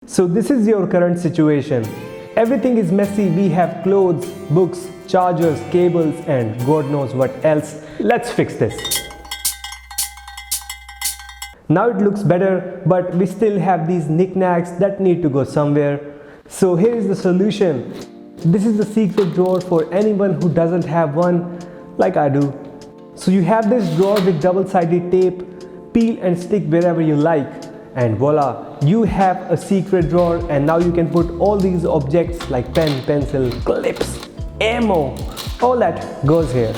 So this is your current situation. Everything is messy. We have clothes, books, chargers, cables, and God knows what else. Let's fix this. Now it looks better, but we still have these knickknacks that need to go somewhere. So here is the solution. This is the secret drawer for anyone who doesn't have one, like I do. So you have this drawer with double-sided tape. Peel and stick wherever you like, and voila, you have a secret drawer. And now you can put all these objects like pen, pencil, clips, ammo, all that goes here.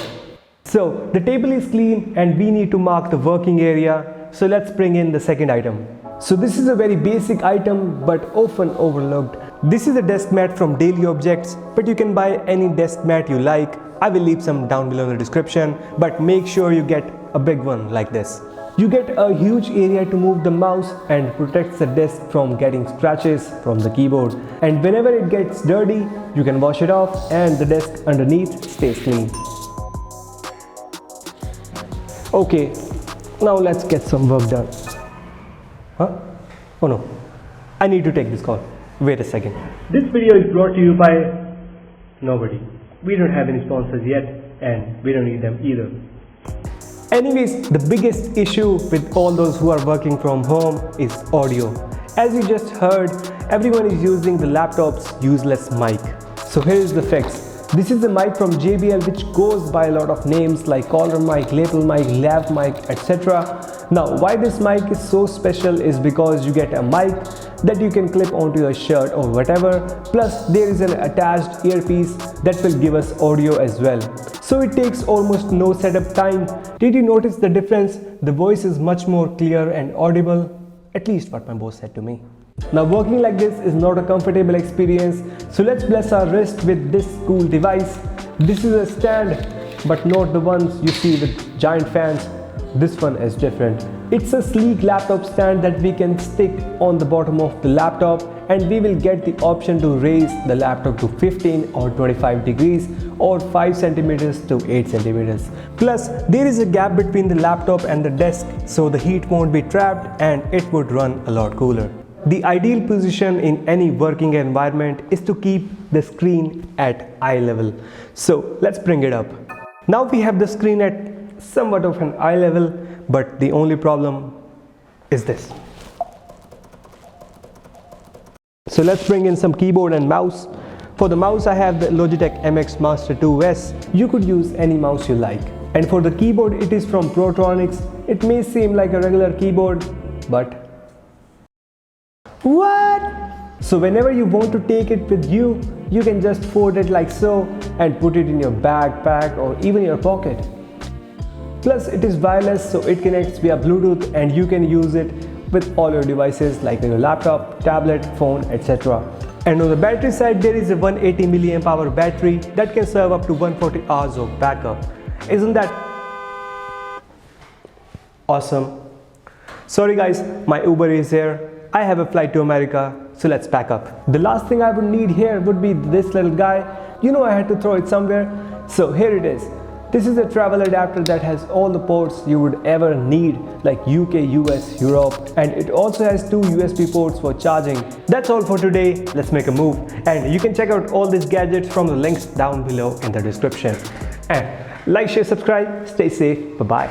So the table is clean and we need to mark the working area. So let's bring in the second item. So this is a very basic item but often overlooked. This is a desk mat from Daily Objects, but you can buy any desk mat you like. I will leave some down below in the description, but make sure you get a big one like this. You get a huge area to move the mouse and protects the desk from getting scratches from the keyboard. And whenever it gets dirty, you can wash it off and the desk underneath stays clean. Okay, now let's get some work done. Huh? Oh no, I need to take this call. Wait a second. This video is brought to you by nobody. We don't have any sponsors yet and we don't need them either. Anyways, the biggest issue with all those who are working from home is audio. As you just heard, everyone is using the laptop's useless mic. So here is the fix. This is the mic from JBL which goes by a lot of names like collar mic, lapel mic, lav mic, etc. Now why this mic is so special is because you get a mic that you can clip onto your shirt or whatever, plus there is an attached earpiece that will give us audio as well. So it takes almost no setup time. Did you notice the difference? The voice is much more clear and audible, at least what my boss said to me. Now working like this is not a comfortable experience, so let's bless our wrist with this cool device. This is a stand, but not the ones you see with giant fans. This one is different. It's a sleek laptop stand that we can stick on the bottom of the laptop, and we will get the option to raise the laptop to 15 or 25 degrees or 5 centimeters to 8 centimeters. Plus there is a gap between the laptop and the desk, so the heat won't be trapped and it would run a lot cooler. The ideal position in any working environment is to keep the screen at eye level. So let's bring it up. Now we have the screen at somewhat of an eye level, but the only problem is this. So let's bring in some keyboard and mouse. For the mouse I have the Logitech MX Master 2S. You could use any mouse you like. And for the keyboard it is from Protronics. It may seem like a regular keyboard, but what? So whenever you want to take it with you, you can just fold it like so and put it in your backpack or even your pocket. Plus it is wireless, so it connects via Bluetooth and you can use it with all your devices like your laptop, tablet, phone, etc. And on the battery side there is a 180 mAh battery that can serve up to 140 hours of backup. Isn't that awesome? Sorry guys, my Uber is here. I have a flight to America, so let's pack up. The last thing I would need here would be this little guy. You know I had to throw it somewhere, so here it is. This is a travel adapter that has all the ports you would ever need, like UK, US, Europe, and it also has 2 USB ports for charging. That's all for today. Let's make a move, and you can check out all these gadgets from the links down below in the description. And like, share, subscribe, stay safe, bye-bye.